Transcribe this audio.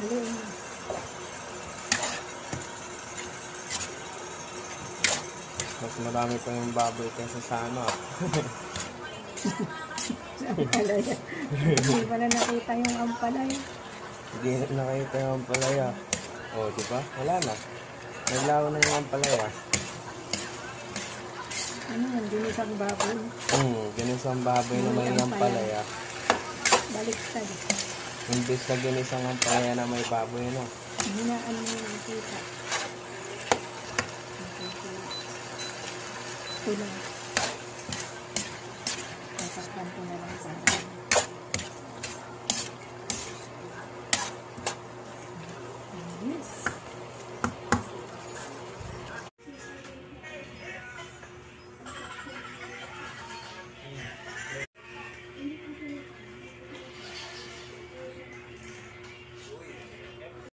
Halin. Mas marami pa yung baboy kaysa sa ano. Ampalaya. Hindi pa na nakita yung ampalaya. Hindi na nakita yung ampalaya. O, di ba? Wala na. Naglaw na yung ampalaya. Ano yan? Ginisang baboy. Ginisang baboy na may ampalaya. Baliktad. Imbis na ginisang ampalaya na may baboy, no? Hinaan mo yung nakita. Ito lang.